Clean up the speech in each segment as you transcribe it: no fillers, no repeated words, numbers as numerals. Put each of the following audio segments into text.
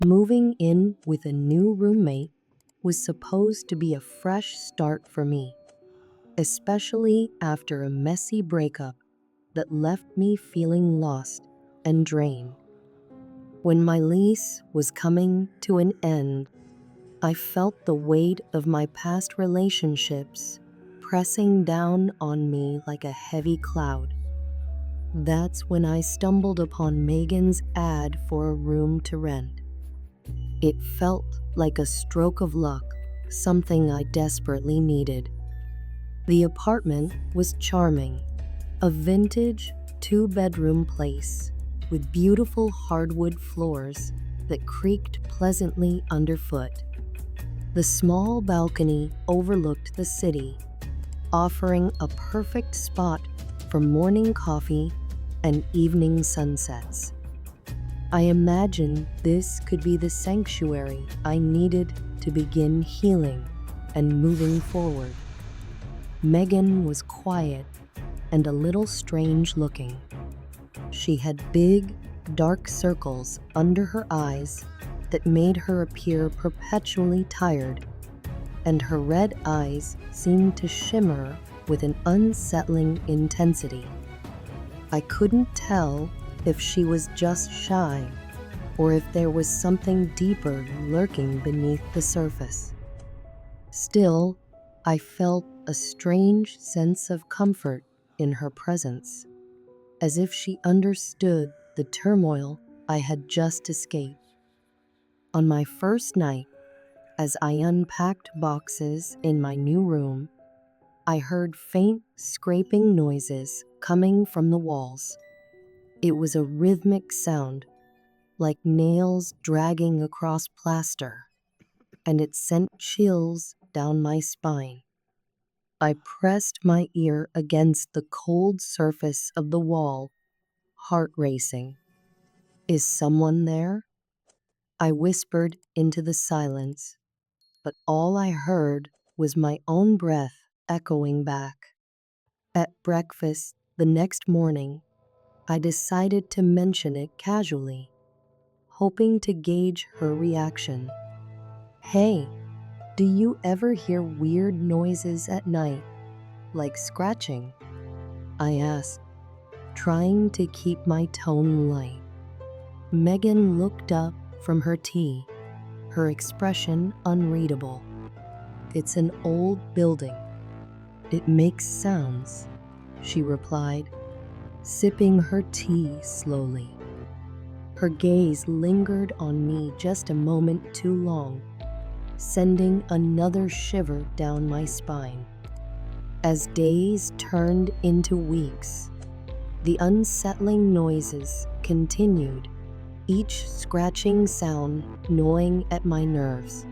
Moving in with a new roommate was supposed to be a fresh start for me, especially after a messy breakup that left me feeling lost and drained. When my lease was coming to an end, I felt the weight of my past relationships pressing down on me like a heavy cloud. That's when I stumbled upon Megan's ad for a room to rent. It felt like a stroke of luck, something I desperately needed. The apartment was charming, a vintage two-bedroom place with beautiful hardwood floors that creaked pleasantly underfoot. The small balcony overlooked the city, offering a perfect spot for morning coffee and evening sunsets. I imagined this could be the sanctuary I needed to begin healing and moving forward. Megan was quiet and a little strange looking. She had big, dark circles under her eyes that made her appear perpetually tired, and her red eyes seemed to shimmer with an unsettling intensity. I couldn't tell if she was just shy or if there was something deeper lurking beneath the surface. Still, I felt a strange sense of comfort in her presence, as if she understood the turmoil I had just escaped. On my first night, as I unpacked boxes in my new room, I heard faint scraping noises coming from the walls. It was a rhythmic sound, like nails dragging across plaster, and it sent chills down my spine. I pressed my ear against the cold surface of the wall, heart racing. "Is someone there?" I whispered into the silence, but all I heard was my own breath echoing back. At breakfast the next morning, I decided to mention it casually, hoping to gauge her reaction. "Hey, do you ever hear weird noises at night, like scratching?" I asked, trying to keep my tone light. Megan looked up from her tea, her expression unreadable. "It's an old building. It makes sounds," she replied, sipping her tea slowly. Her gaze lingered on me just a moment too long, sending another shiver down my spine. As days turned into weeks, the unsettling noises continued, each scratching sound gnawing at my nerves.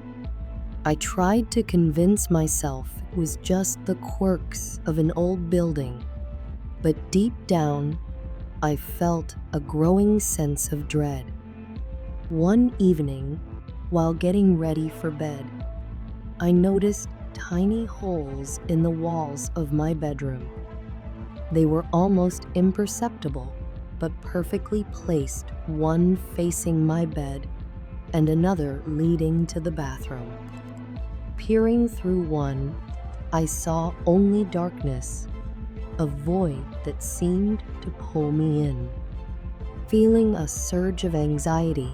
I tried to convince myself it was just the quirks of an old building, but deep down, I felt a growing sense of dread. One evening, while getting ready for bed, I noticed tiny holes in the walls of my bedroom. They were almost imperceptible, but perfectly placed, one facing my bed and another leading to the bathroom. Peering through one, I saw only darkness, a void that seemed to pull me in. Feeling a surge of anxiety,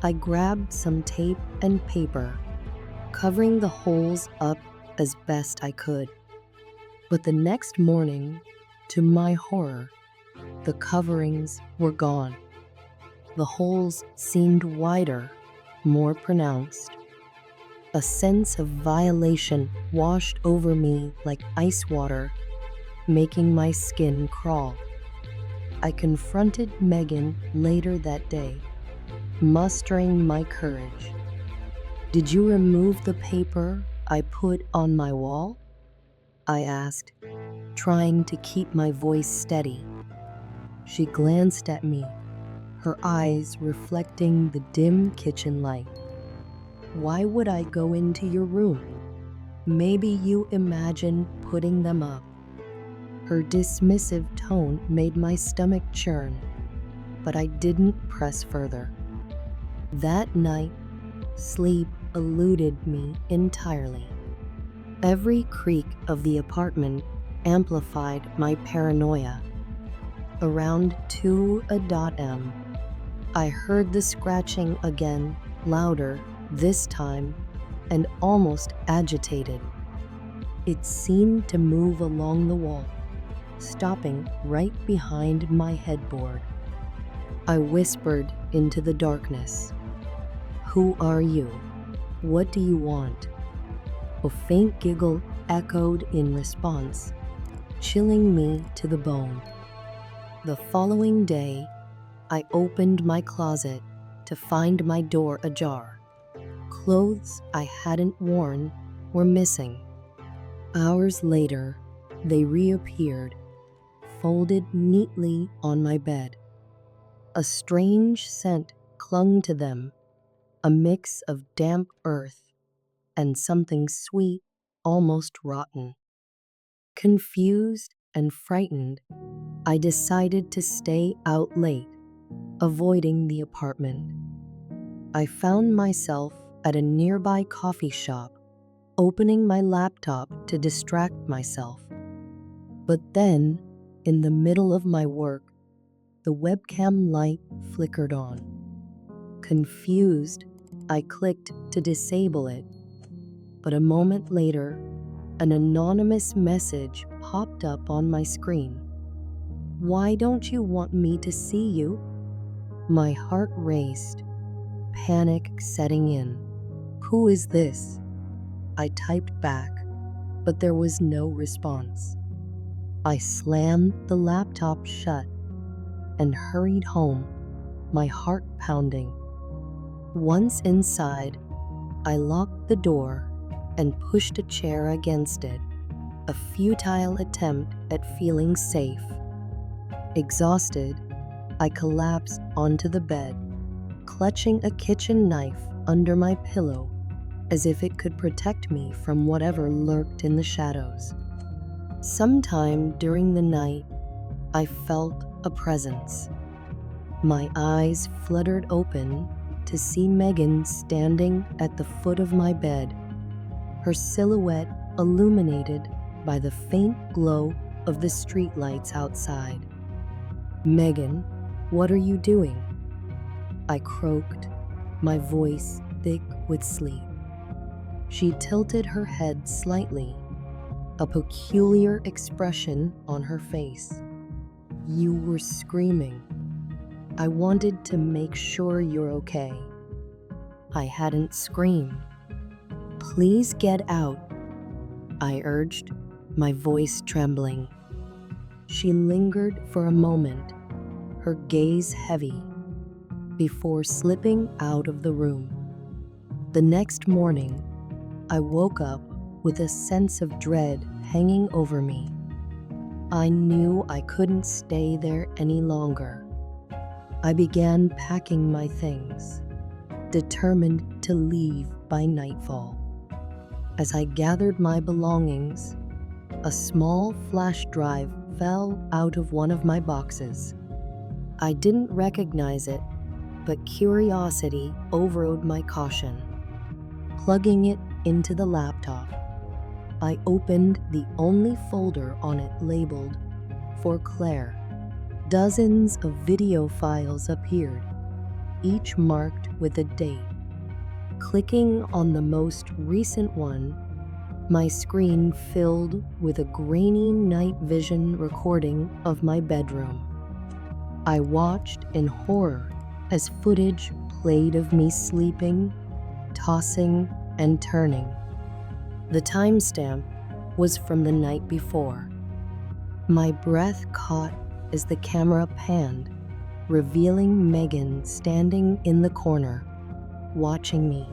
I grabbed some tape and paper, covering the holes up as best I could. But the next morning, to my horror, the coverings were gone. The holes seemed wider, more pronounced. A sense of violation washed over me like ice water, making my skin crawl. I confronted Megan later that day, mustering my courage. "Did you remove the paper I put on my wall?" I asked, trying to keep my voice steady. She glanced at me, her eyes reflecting the dim kitchen light. "Why would I go into your room? Maybe you imagine putting them up." Her dismissive tone made my stomach churn, but I didn't press further. That night, sleep eluded me entirely. Every creak of the apartment amplified my paranoia. Around 2 a.m., I heard the scratching again, louder this time, and almost agitated. It seemed to move along the wall, stopping right behind my headboard. I whispered into the darkness, "Who are you? What do you want?" A faint giggle echoed in response, chilling me to the bone. The following day, I opened my closet to find my door ajar. Clothes I hadn't worn were missing. Hours later, they reappeared, folded neatly on my bed. A strange scent clung to them, a mix of damp earth and something sweet, almost rotten. Confused and frightened, I decided to stay out late, avoiding the apartment. I found myself at a nearby coffee shop, opening my laptop to distract myself. But then, in the middle of my work, the webcam light flickered on. Confused, I clicked to disable it, but a moment later, an anonymous message popped up on my screen. "Why don't you want me to see you?" My heart raced, panic setting in. "Who is this?" I typed back, but there was no response. I slammed the laptop shut and hurried home, my heart pounding. Once inside, I locked the door and pushed a chair against it, a futile attempt at feeling safe. Exhausted, I collapsed onto the bed, clutching a kitchen knife under my pillow as if it could protect me from whatever lurked in the shadows. Sometime during the night, I felt a presence. My eyes fluttered open to see Megan standing at the foot of my bed, her silhouette illuminated by the faint glow of the streetlights outside. "Megan, what are you doing?" I croaked, my voice thick with sleep. She tilted her head slightly, a peculiar expression on her face. "You were screaming. I wanted to make sure you're okay." I hadn't screamed. "Please get out," I urged, my voice trembling. She lingered for a moment, her gaze heavy, before slipping out of the room. The next morning, I woke up with a sense of dread hanging over me. I knew I couldn't stay there any longer. I began packing my things, determined to leave by nightfall. As I gathered my belongings, a small flash drive fell out of one of my boxes. I didn't recognize it, but curiosity overrode my caution. Plugging it into the laptop, I opened the only folder on it labeled "For Claire." Dozens of video files appeared, each marked with a date. Clicking on the most recent one, my screen filled with a grainy night vision recording of my bedroom. I watched in horror as footage played of me sleeping, tossing, and turning. The timestamp was from the night before. My breath caught as the camera panned, revealing Megan standing in the corner, watching me.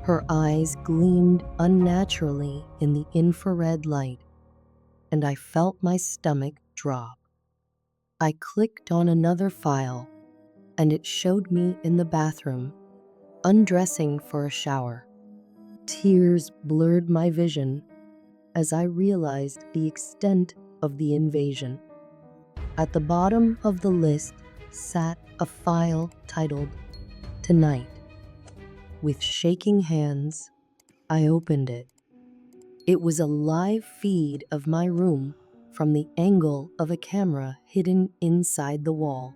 Her eyes gleamed unnaturally in the infrared light, and I felt my stomach drop. I clicked on another file, and it showed me in the bathroom, undressing for a shower. Tears blurred my vision as I realized the extent of the invasion. At the bottom of the list sat a file titled tonight. With shaking hands, I opened it. It was a live feed of my room from the angle of a camera hidden inside the wall.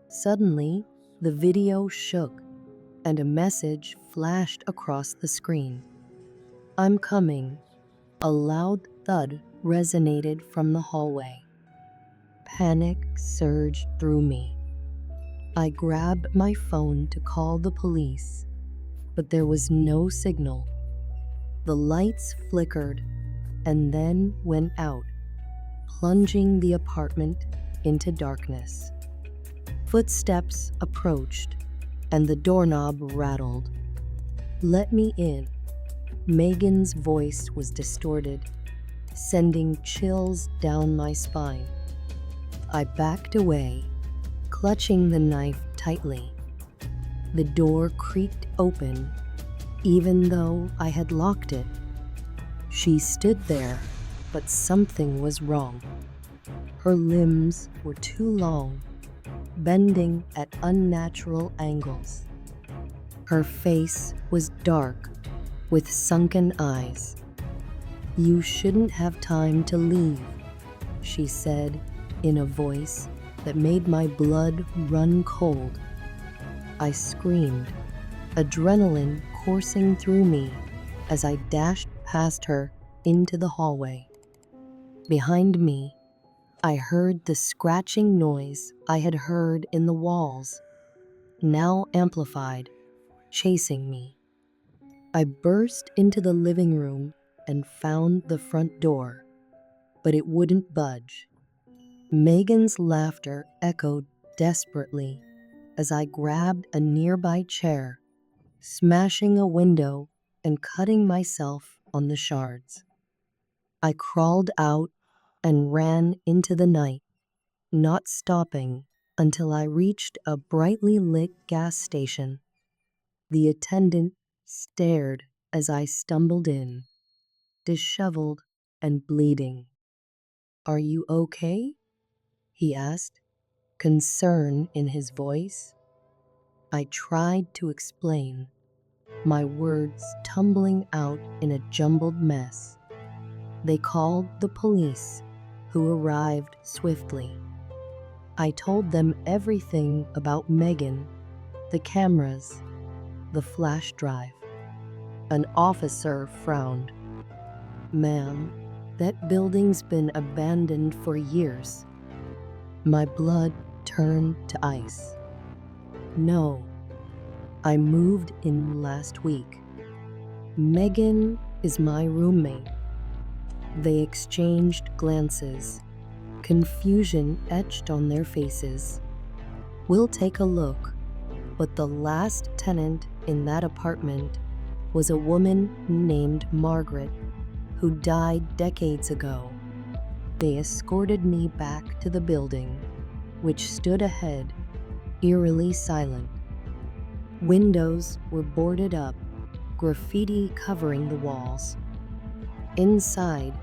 Suddenly, the video shook and a message flashed across the screen. "I'm coming." A loud thud resonated from the hallway. Panic surged through me. I grabbed my phone to call the police, but there was no signal. The lights flickered and then went out, plunging the apartment into darkness. Footsteps approached, and the doorknob rattled. "Let me in." Megan's voice was distorted, sending chills down my spine. I backed away, clutching the knife tightly. The door creaked open, even though I had locked it. She stood there, but something was wrong. Her limbs were too long, bending at unnatural angles. Her face was dark, with sunken eyes. "You shouldn't have time to leave," she said in a voice that made my blood run cold. I screamed, adrenaline coursing through me as I dashed past her into the hallway. Behind me, I heard the scratching noise I had heard in the walls, now amplified, chasing me. I burst into the living room and found the front door, but it wouldn't budge. Megan's laughter echoed desperately as I grabbed a nearby chair, smashing a window and cutting myself on the shards. I crawled out and ran into the night, not stopping until I reached a brightly lit gas station. The attendant stared as I stumbled in, disheveled and bleeding. "Are you okay?" he asked, concern in his voice. I tried to explain, my words tumbling out in a jumbled mess. They called the police, who arrived swiftly. I told them everything about Megan, the cameras, the flash drive. An officer frowned. "Ma'am, that building's been abandoned for years." My blood turned to ice. "No, I moved in last week. Megan is my roommate." They exchanged glances, confusion etched on their faces. "We'll take a look," but the last tenant in that apartment was a woman named Margaret, who died decades ago. They escorted me back to the building, which stood ahead, eerily silent. Windows were boarded up, graffiti covering the walls. Inside,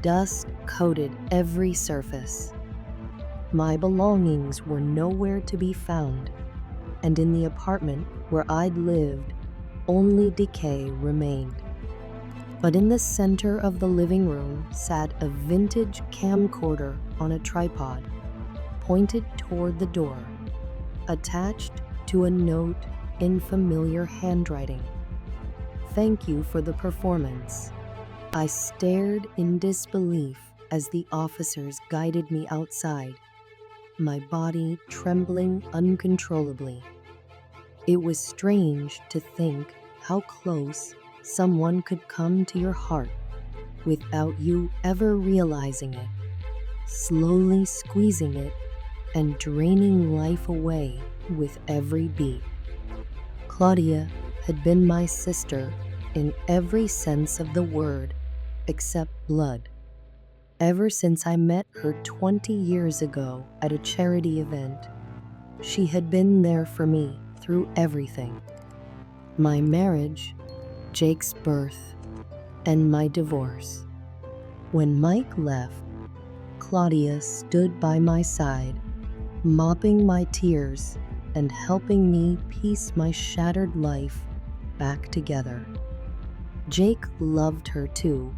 dust coated every surface. My belongings were nowhere to be found, and in the apartment where I'd lived, only decay remained. But in the center of the living room sat a vintage camcorder on a tripod, pointed toward the door, attached to a note in familiar handwriting. "Thank you for the performance." I stared in disbelief as the officers guided me outside, my body trembling uncontrollably. It was strange to think how close someone could come to your heart without you ever realizing it, slowly squeezing it and draining life away with every beat. Claudia had been my sister in every sense of the word except blood. Ever since I met her 20 years ago at a charity event, she had been there for me through everything. My marriage, Jake's birth, and my divorce. When Mike left, Claudia stood by my side, mopping my tears and helping me piece my shattered life back together. Jake loved her too,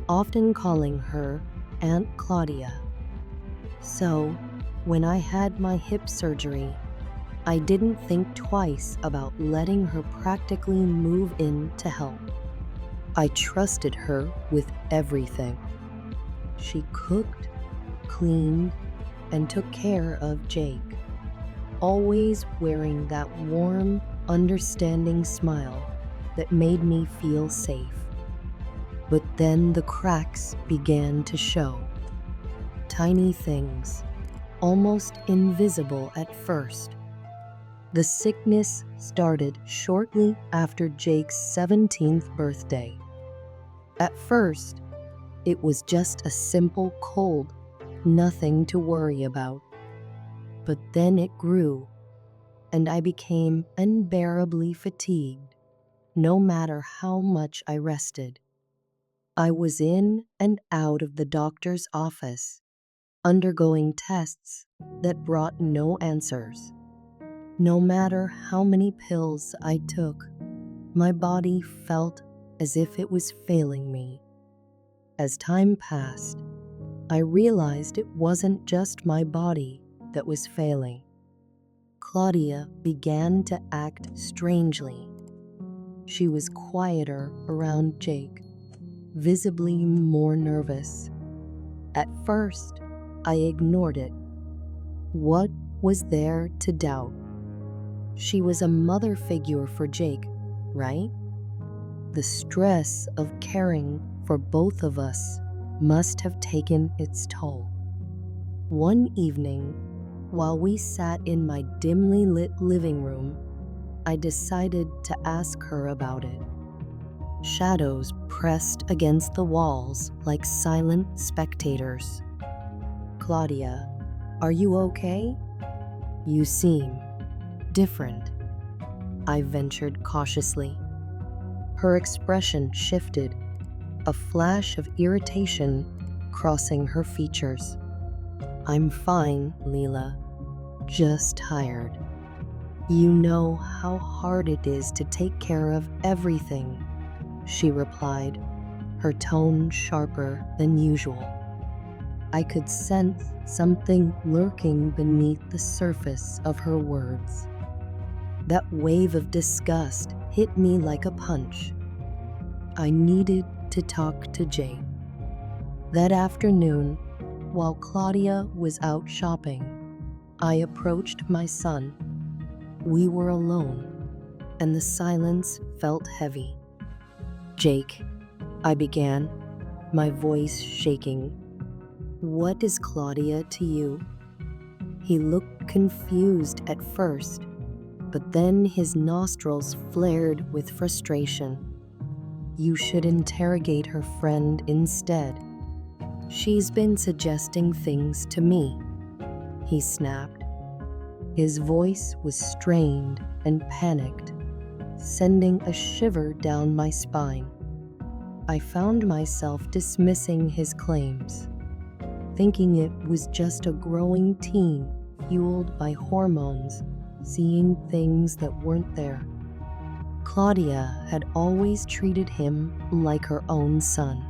often calling her Aunt Claudia. So, when I had my hip surgery, I didn't think twice about letting her practically move in to help. I trusted her with everything. She cooked, cleaned, and took care of Jake, always wearing that warm, understanding smile that made me feel safe. But then the cracks began to show. Tiny things, almost invisible at first. The sickness started shortly after Jake's 17th birthday. At first, it was just a simple cold, nothing to worry about. But then it grew, and I became unbearably fatigued, no matter how much I rested. I was in and out of the doctor's office, undergoing tests that brought no answers. No matter how many pills I took, my body felt as if it was failing me. As time passed, I realized it wasn't just my body that was failing. Claudia began to act strangely. She was quieter around Jake, visibly more nervous. At first, I ignored it. What was there to doubt? She was a mother figure for Jake, right? The stress of caring for both of us must have taken its toll. One evening, while we sat in my dimly lit living room, I decided to ask her about it. Shadows pressed against the walls like silent spectators. Claudia, are you okay? You seem different, I ventured cautiously. Her expression shifted, a flash of irritation crossing her features. I'm fine, Leela. Just tired. You know how hard it is to take care of everything, she replied, her tone sharper than usual. I could sense something lurking beneath the surface of her words. That wave of disgust hit me like a punch. I needed to talk to Jake. That afternoon, while Claudia was out shopping, I approached my son. We were alone, and the silence felt heavy. Jake, I began, my voice shaking. What is Claudia to you? He looked confused at first, but then his nostrils flared with frustration. You should interrogate her friend instead. She's been suggesting things to me, he snapped. His voice was strained and panicked, sending a shiver down my spine. I found myself dismissing his claims, thinking it was just a growing teen fueled by hormones, seeing things that weren't there. Claudia had always treated him like her own son.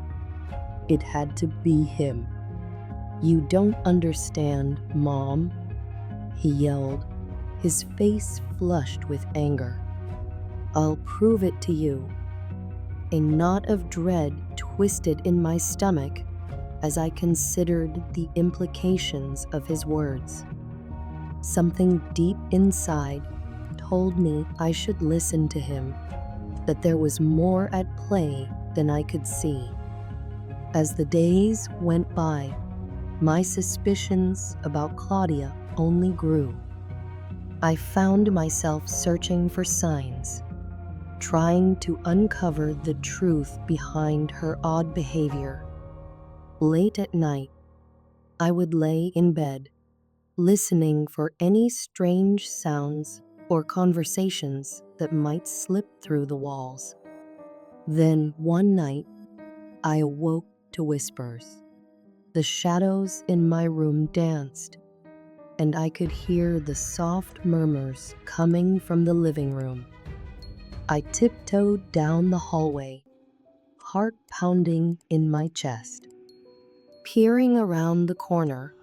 It had to be him. You don't understand, Mom, he yelled, his face flushed with anger. I'll prove it to you. A knot of dread twisted in my stomach as I considered the implications of his words. Something deep inside told me I should listen to him, that there was more at play than I could see. As the days went by, my suspicions about Claudia only grew. I found myself searching for signs, trying to uncover the truth behind her odd behavior. Late at night, I would lay in bed, listening for any strange sounds or conversations that might slip through the walls. Then one night, I awoke to whispers. The shadows in my room danced. and I could hear the soft murmurs coming from the living room. I tiptoed down the hallway, heart pounding in my chest. Peering around the corner,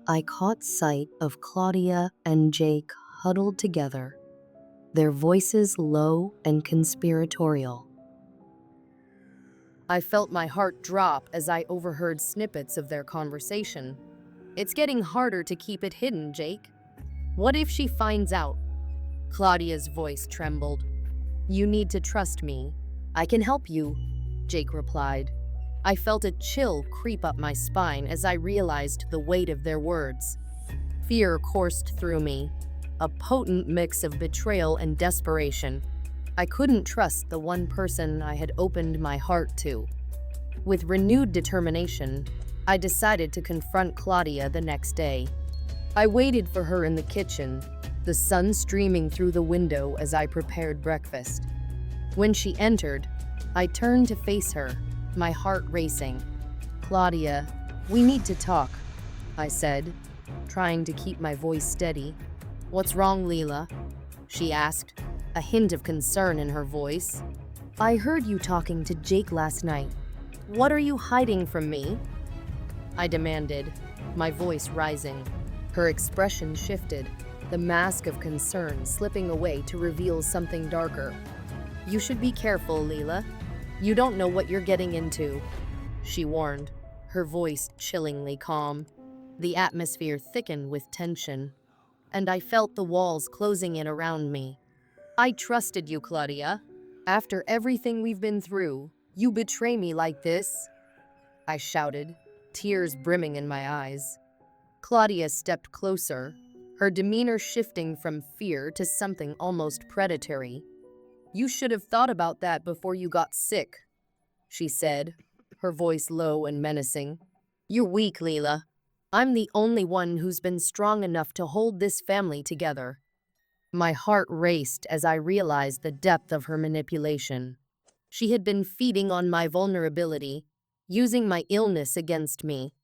I caught sight of Claudia and Jake huddled together, their voices low and conspiratorial. I felt my heart drop as I overheard snippets of their conversation. "It's getting harder to keep it hidden, Jake. What if she finds out?" Claudia's voice trembled. "You need to trust me. I can help you," Jake replied. I felt a chill creep up my spine as I realized the weight of their words. Fear coursed through me, a potent mix of betrayal and desperation. I couldn't trust the one person I had opened my heart to. With renewed determination, I decided to confront Claudia the next day. I waited for her in the kitchen, the sun streaming through the window as I prepared breakfast. When she entered, I turned to face her, my heart racing. "Claudia, we need to talk," I said, trying to keep my voice steady. "What's wrong, Leela?" she asked, a hint of concern in her voice. "I heard you talking to Jake last night. What are you hiding from me?" I demanded, my voice rising. Her expression shifted, the mask of concern slipping away to reveal something darker. "You should be careful, Leela. You don't know what you're getting into," she warned, her voice chillingly calm. The atmosphere thickened with tension, and I felt the walls closing in around me. "I trusted you, Claudia. After everything we've been through, you betray me like this?" I shouted, tears brimming in my eyes. Claudia stepped closer, her demeanor shifting from fear to something almost predatory. "You should have thought about that before you got sick," she said, her voice low and menacing. "You're weak, Leela. I'm the only one who's been strong enough to hold this family together." My heart raced as I realized the depth of her manipulation. She had been feeding on my vulnerability, using my illness against me.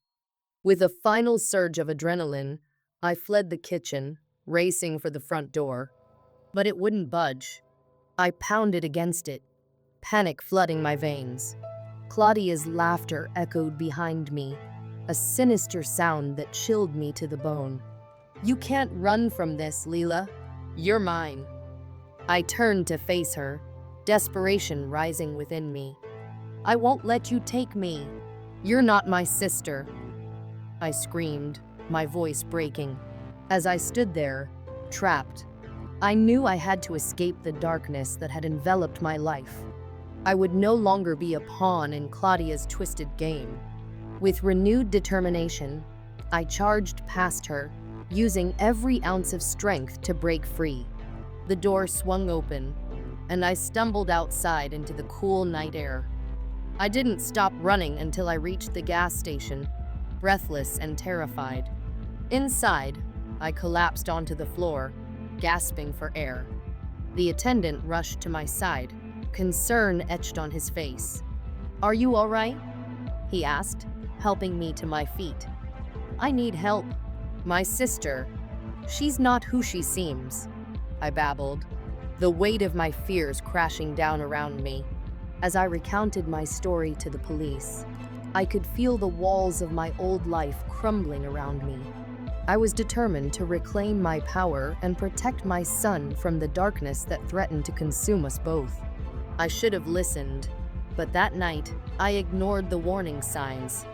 With a final surge of adrenaline, I fled the kitchen, racing for the front door. But it wouldn't budge. I pounded against it, panic flooding my veins. Claudia's laughter echoed behind me, a sinister sound that chilled me to the bone. "You can't run from this, Leela. You're mine." I turned to face her, desperation rising within me. "I won't let you take me. You're not my sister," I screamed, my voice breaking. As I stood there, trapped, I knew I had to escape the darkness that had enveloped my life. I would no longer be a pawn in Claudia's twisted game. With renewed determination, I charged past her, using every ounce of strength to break free. The door swung open, and I stumbled outside into the cool night air. I didn't stop running until I reached the gas station, breathless and terrified. Inside, I collapsed onto the floor, gasping for air. The attendant rushed to my side, concern etched on his face. "Are you all right?" he asked, helping me to my feet. "I need help. My sister. She's not who she seems," I babbled, the weight of my fears crashing down around me. As I recounted my story to the police, I could feel the walls of my old life crumbling around me. I was determined to reclaim my power and protect my son from the darkness that threatened to consume us both. I should have listened, but that night, I ignored the warning signs.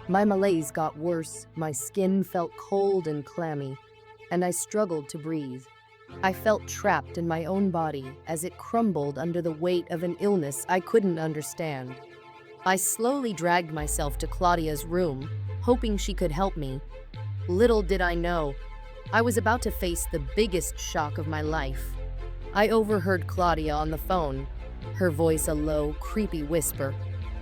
My malaise got worse, my skin felt cold and clammy, and I struggled to breathe. I felt trapped in my own body as it crumbled under the weight of an illness I couldn't understand. I slowly dragged myself to Claudia's room, hoping she could help me. Little did I know, I was about to face the biggest shock of my life. I overheard Claudia on the phone, her voice a low, creepy whisper.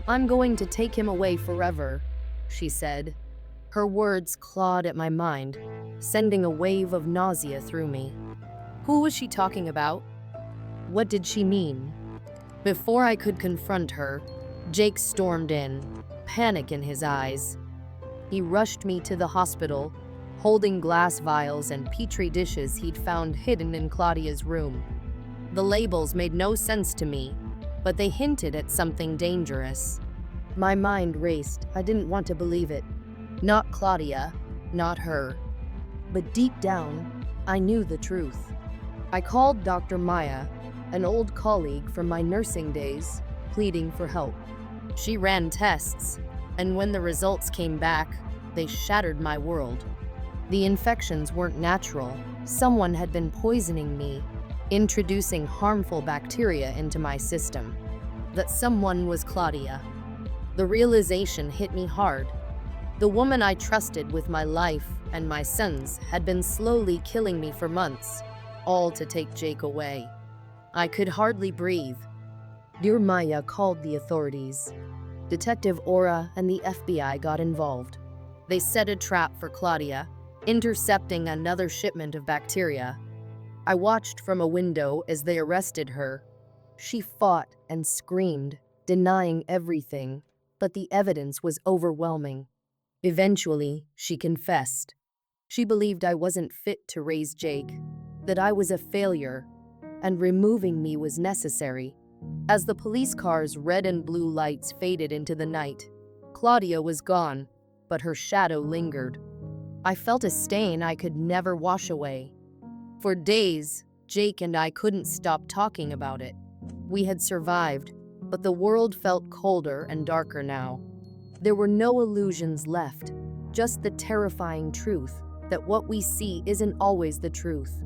"I'm going to take him away forever," she said. Her words clawed at my mind, sending a wave of nausea through me. Who was she talking about? What did she mean? Before I could confront her, Jake stormed in, panic in his eyes. He rushed me to the hospital, holding glass vials and petri dishes he'd found hidden in Claudia's room. The labels made no sense to me, but they hinted at something dangerous. My mind raced. I didn't want to believe it. Not Claudia, not her. But deep down, I knew the truth. I called Dr. Maya, an old colleague from my nursing days, pleading for help. She ran tests, and when the results came back, they shattered my world. The infections weren't natural. Someone had been poisoning me, introducing harmful bacteria into my system. That someone was Claudia. The realization hit me hard. The woman I trusted with my life and my sons had been slowly killing me for months, all to take Jake away. I could hardly breathe. Dear Maya called the authorities. Detective Aura and the FBI got involved. They set a trap for Claudia, intercepting another shipment of bacteria. I watched from a window as they arrested her. She fought and screamed, denying everything, but the evidence was overwhelming. Eventually, she confessed. She believed I wasn't fit to raise Jake, that I was a failure, and removing me was necessary. As the police car's red and blue lights faded into the night, Claudia was gone, but her shadow lingered. I felt a stain I could never wash away. For days, Jake and I couldn't stop talking about it. We had survived, but the world felt colder and darker now. There were no illusions left, just the terrifying truth that what we see isn't always the truth.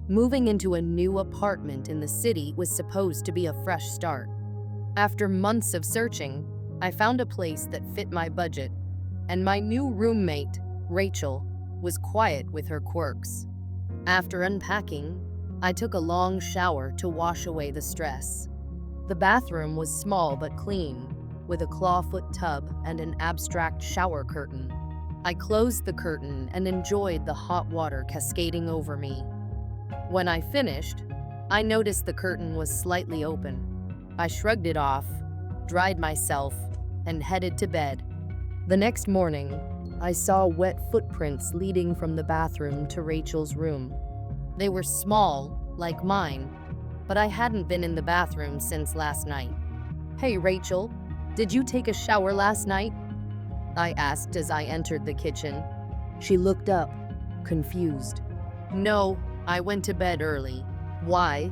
Moving into a new apartment in the city was supposed to be a fresh start. After months of searching, I found a place that fit my budget, and my new roommate, Rachel, was quiet with her quirks. After unpacking, I took a long shower to wash away the stress. The bathroom was small but clean, with a clawfoot tub and an abstract shower curtain. I closed the curtain and enjoyed the hot water cascading over me. When I finished, I noticed the curtain was slightly open. I shrugged it off, dried myself, and headed to bed. The next morning, I saw wet footprints leading from the bathroom to Rachel's room. They were small, like mine, but I hadn't been in the bathroom since last night. "Hey, Rachel, did you take a shower last night?" I asked as I entered the kitchen. She looked up, confused. "No, I went to bed early." "Why?"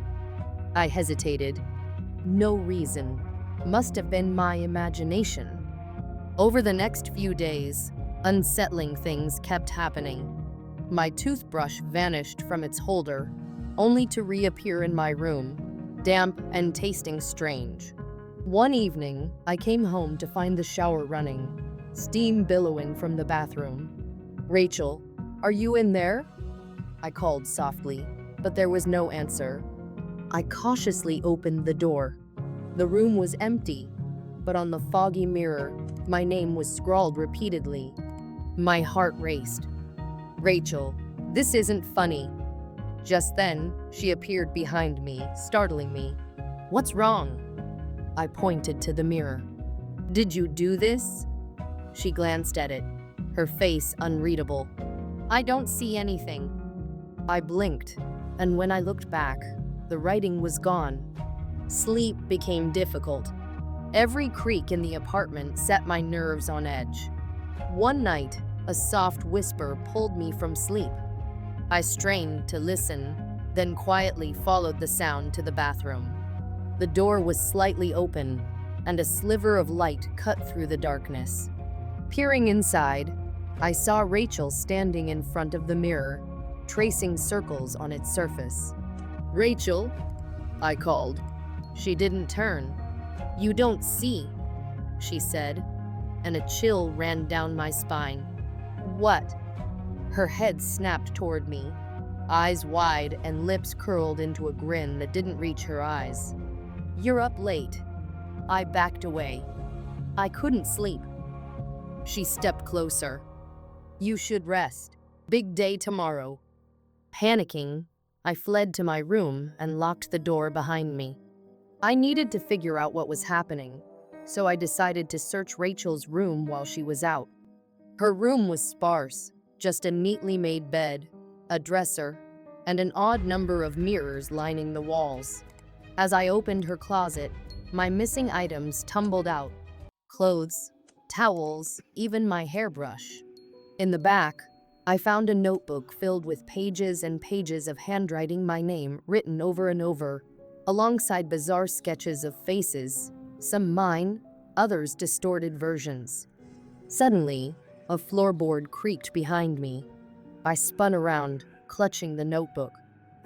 I hesitated. "No reason. Must have been my imagination." Over the next few days, unsettling things kept happening. My toothbrush vanished from its holder, only to reappear in my room, damp and tasting strange. One evening, I came home to find the shower running, steam billowing from the bathroom. "Rachel, are you in there?" I called softly, but there was no answer. I cautiously opened the door. The room was empty, but on the foggy mirror, my name was scrawled repeatedly. My heart raced. "Rachel, this isn't funny." Just then, she appeared behind me, startling me. "What's wrong?" I pointed to the mirror. "Did you do this?" She glanced at it, her face unreadable. "I don't see anything." I blinked, and when I looked back, the writing was gone. Sleep became difficult. Every creak in the apartment set my nerves on edge. One night, a soft whisper pulled me from sleep. I strained to listen, then quietly followed the sound to the bathroom. The door was slightly open, and a sliver of light cut through the darkness. Peering inside, I saw Rachel standing in front of the mirror, tracing circles on its surface. "Rachel?" I called. She didn't turn. "You don't see," she said, and a chill ran down my spine. "What?" Her head snapped toward me, eyes wide and lips curled into a grin that didn't reach her eyes. "You're up late." I backed away. I couldn't sleep. She stepped closer. "You should rest. Big day tomorrow." Panicking, I fled to my room and locked the door behind me. I needed to figure out what was happening, so I decided to search Rachel's room while she was out. Her room was sparse, just a neatly made bed, a dresser, and an odd number of mirrors lining the walls. As I opened her closet, my missing items tumbled out: clothes, towels, even my hairbrush. In the back, I found a notebook filled with pages and pages of handwriting, my name written over and over, alongside bizarre sketches of faces, some mine, others distorted versions. Suddenly, a floorboard creaked behind me. I spun around, clutching the notebook.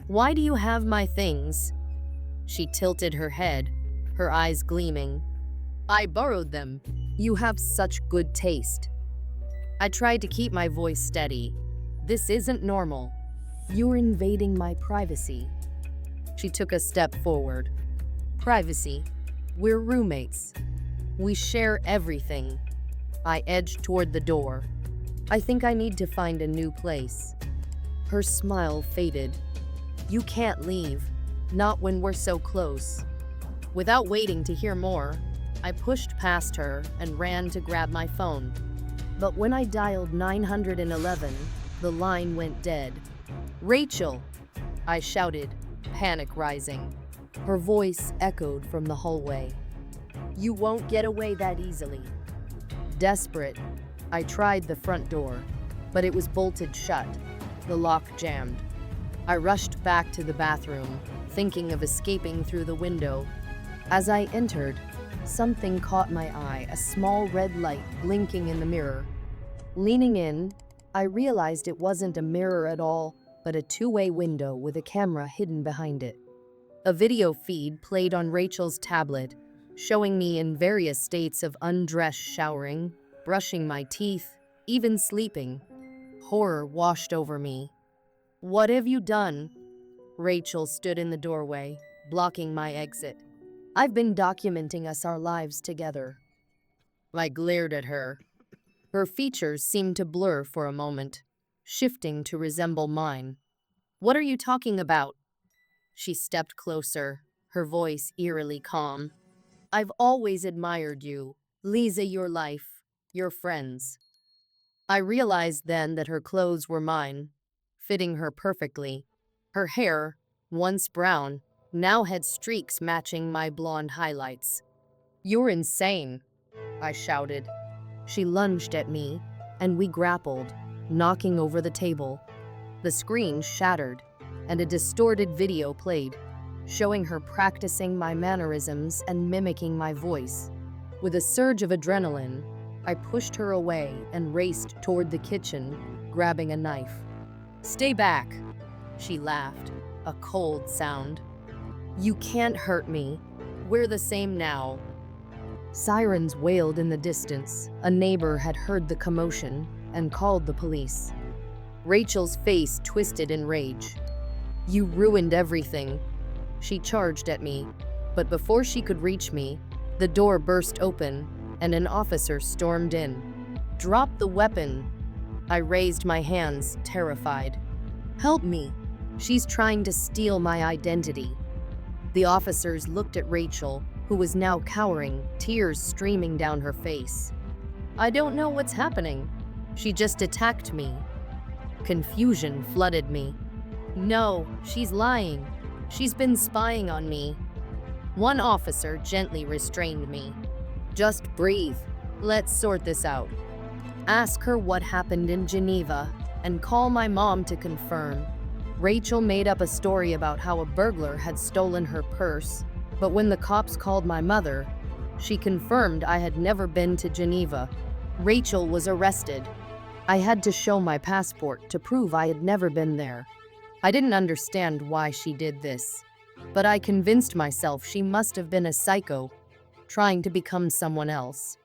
"Why do you have my things?" She tilted her head, her eyes gleaming. "I borrowed them. You have such good taste." I tried to keep my voice steady. "This isn't normal. You're invading my privacy." She took a step forward. "Privacy? We're roommates. We share everything." I edged toward the door. "I think I need to find a new place." Her smile faded. "You can't leave. Not when we're so close." Without waiting to hear more, I pushed past her and ran to grab my phone. But when I dialed 911, the line went dead. "Rachel!" I shouted, panic rising. Her voice echoed from the hallway. "You won't get away that easily." Desperate, I tried the front door, but it was bolted shut, the lock jammed. I rushed back to the bathroom, thinking of escaping through the window. As I entered, something caught my eye, a small red light blinking in the mirror. Leaning in, I realized it wasn't a mirror at all, but a two-way window with a camera hidden behind it. A video feed played on Rachel's tablet, showing me in various states of undress, showering, brushing my teeth, even sleeping. Horror washed over me. "What have you done?" Rachel stood in the doorway, blocking my exit. "I've been documenting our lives together." I glared at her. Her features seemed to blur for a moment, shifting to resemble mine. "What are you talking about?" She stepped closer, her voice eerily calm. "I've always admired you, Lisa, your life, your friends." I realized then that her clothes were mine, fitting her perfectly. Her hair, once brown, now had streaks matching my blonde highlights. "You're insane," I shouted. She lunged at me, and we grappled, knocking over the table. The screen shattered, and a distorted video played, showing her practicing my mannerisms and mimicking my voice. With a surge of adrenaline, I pushed her away and raced toward the kitchen, grabbing a knife. "Stay back," she laughed, a cold sound. "You can't hurt me. We're the same now." Sirens wailed in the distance. A neighbor had heard the commotion and called the police. Rachel's face twisted in rage. "You ruined everything." She charged at me, but before she could reach me, the door burst open and an officer stormed in. "Drop the weapon." I raised my hands, terrified. "Help me. She's trying to steal my identity." The officers looked at Rachel, who was now cowering, tears streaming down her face. "I don't know what's happening. She just attacked me." Confusion flooded me. "No, she's lying. She's been spying on me." One officer gently restrained me. "Just breathe. Let's sort this out. Ask her what happened in Geneva and call my mom to confirm." Rachel made up a story about how a burglar had stolen her purse, but when the cops called my mother, she confirmed I had never been to Geneva. Rachel was arrested. I had to show my passport to prove I had never been there. I didn't understand why she did this, but I convinced myself she must have been a psycho, trying to become someone else.